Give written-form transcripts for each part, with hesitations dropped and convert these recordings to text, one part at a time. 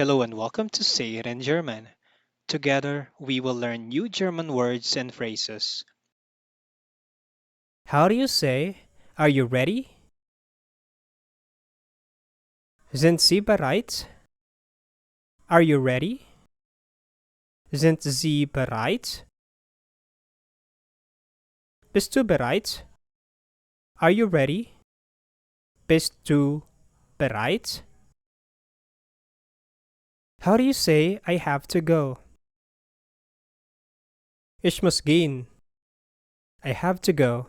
Hello and welcome to Say It in German. Together, we will learn new German words and phrases. How do you say, are you ready? Sind Sie bereit? Are you ready? Sind Sie bereit? Bist du bereit? Are you ready? Bist du bereit? How do you say, I have to go? Ich muss gehen. I have to go.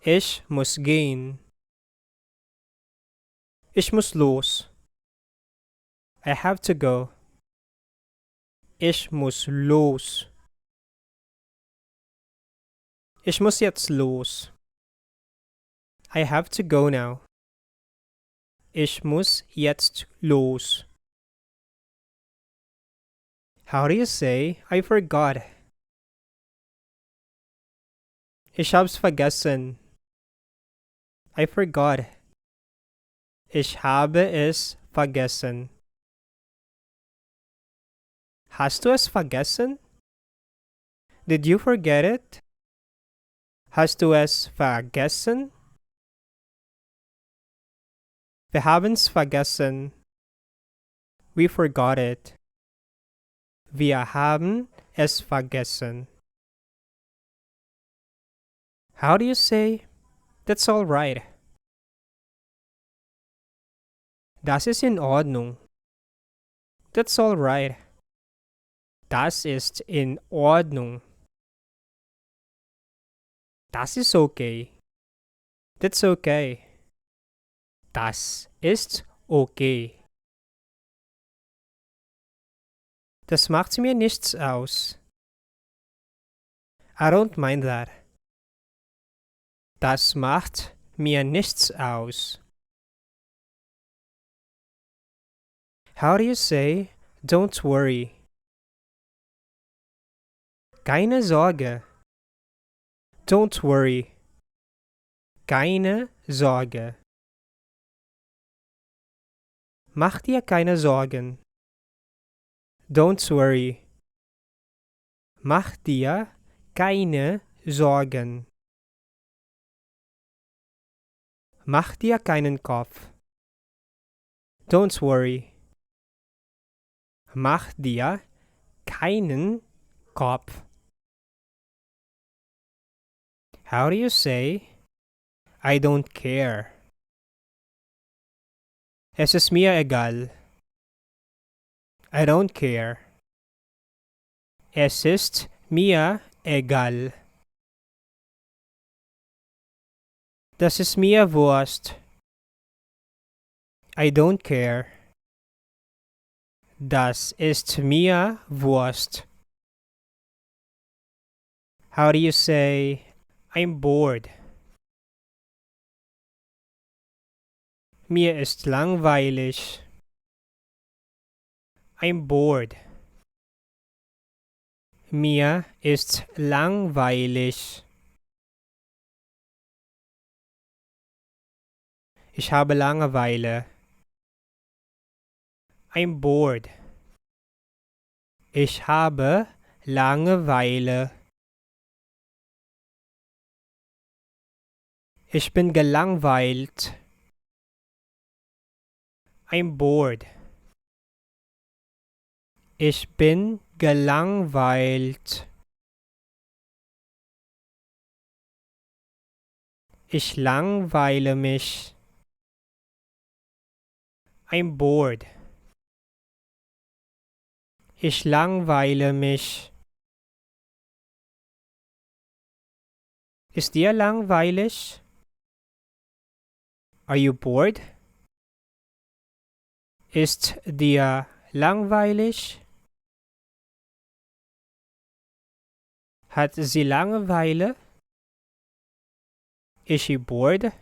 Ich muss gehen. Ich muss los. I have to go. Ich muss los. Ich muss jetzt los. I have to go now. Ich muss jetzt los. How do you say, I forgot? Ich hab's vergessen. I forgot. Ich habe es vergessen. Hast du es vergessen? Did you forget it? Hast du es vergessen? Wir haben's vergessen. We forgot it. Wir haben es vergessen. How do you say, that's all right? Das ist in Ordnung. That's all right. Das ist in Ordnung. Das ist okay. That's okay. Das ist okay. Das macht mir nichts aus. I don't mind that. Das macht mir nichts aus. How do you say, don't worry? Keine Sorge. Don't worry. Keine Sorge. Mach dir keine Sorgen. Don't worry. Mach dir keine Sorgen. Mach dir keinen Kopf. Don't worry. Mach dir keinen Kopf. How do you say, I don't care? Es ist mir egal. I don't care. Es ist mir egal. Das ist mir Wurst. I don't care. Das ist mir Wurst. How do you say, I'm bored? Mir ist langweilig. I'm bored. Mir ist langweilig. Ich habe Langeweile. I'm bored. Ich habe Langeweile. Ich bin gelangweilt. I'm bored. Ich bin gelangweilt. Ich langweile mich. I'm bored. Ich langweile mich. Ist dir langweilig? Are you bored? Ist dir langweilig? Hat sie Langeweile? Is she bored?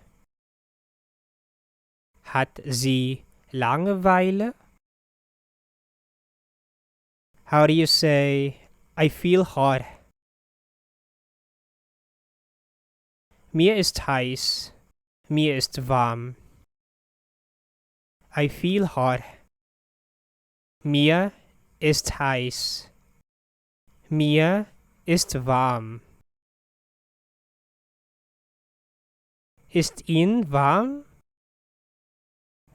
Hat sie Langeweile? How do you say, I feel hot? Mir ist heiß. Mir ist warm. I feel hot. Mir ist heiß. Mir ist warm. Ist Ihnen warm?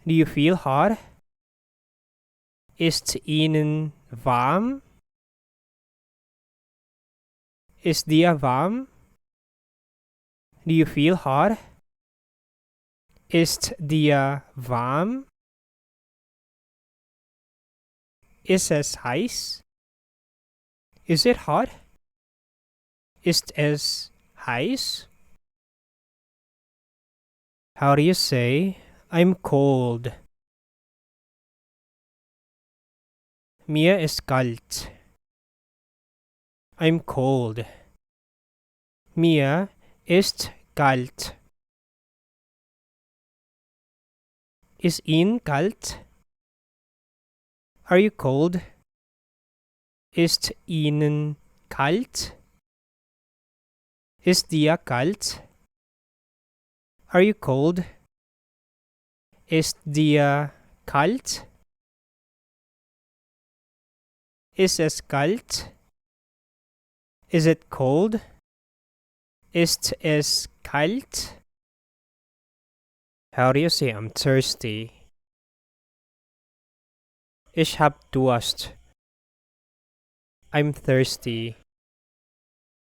Do you feel hot? Ist Ihnen warm? Ist dir warm? Do you feel hot? Ist dir warm? Ist es heiß? Is it hot? Ist es heiß? How do you say I'm cold? Mir ist kalt. I'm cold. Mir ist kalt. Is Ihnen kalt? Are you cold? Ist Ihnen kalt? Ist dir kalt? Are you cold? Ist dir kalt? Ist es kalt? Is it cold? Ist es kalt? How do you say I'm thirsty? Ich hab Durst. I'm thirsty.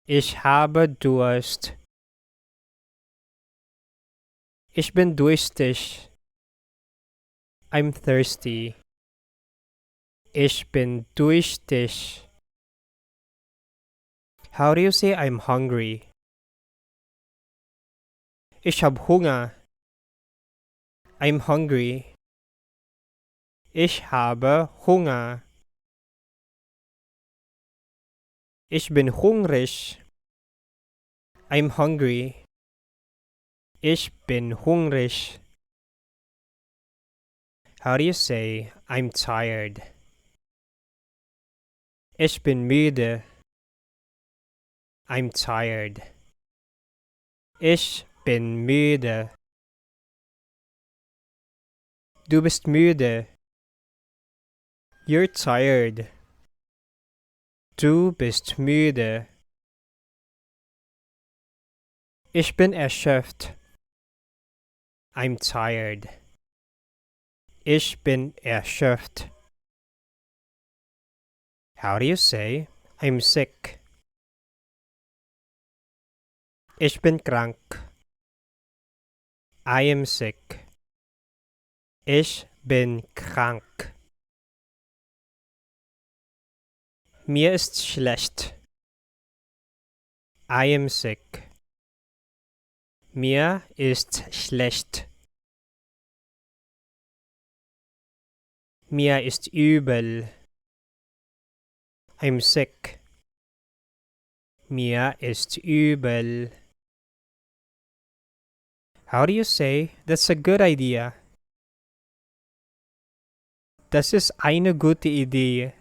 Ich habe Durst. Ich bin durstig. I'm thirsty. Ich bin durstig. How do you say I'm hungry? Ich hab Hunger. I'm hungry. Ich habe Hunger. Ich bin hungrig. I'm hungry. Ich bin hungrig. How do you say I'm tired? Ich bin müde. I'm tired. Ich bin müde. Du bist müde. You're tired. Du bist müde. Ich bin erschöpft. I'm tired. Ich bin erschöpft. How do you say I'm sick? Ich bin krank. I am sick. Ich bin krank. Mir ist schlecht. I am sick. Mir ist schlecht. Mir ist übel. I'm sick. Mir ist übel. How do you say that's a good idea? Das ist eine gute Idee.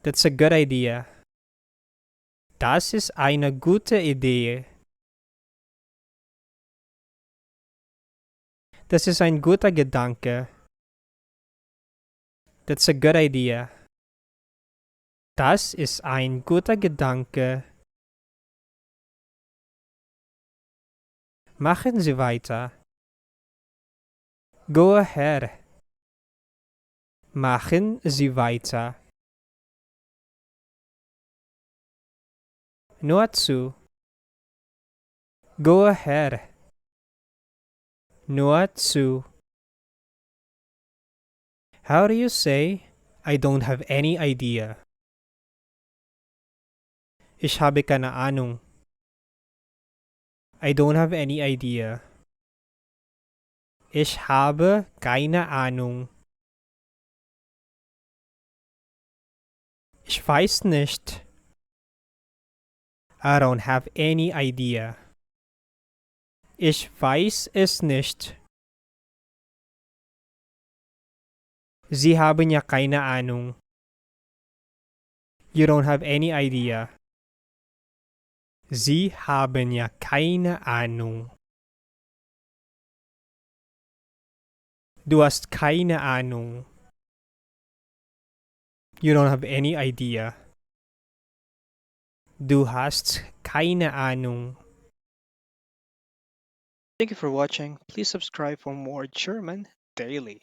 That's a good idea. Das ist eine gute Idee. Das ist ein guter Gedanke. That's a good idea. Das ist ein guter Gedanke. Machen Sie weiter. Go ahead. Machen Sie weiter. Nur zu. Go ahead. Nur zu. How do you say I don't have any idea? Ich habe keine Ahnung. I don't have any idea. Ich habe keine Ahnung. Ich weiß nicht. I don't have any idea. Ich weiß es nicht. Sie haben ja keine Ahnung. You don't have any idea. Sie haben ja keine Ahnung. Du hast keine Ahnung. You don't have any idea. Du hast keine Ahnung. Thank you for watching. Please subscribe for more German daily.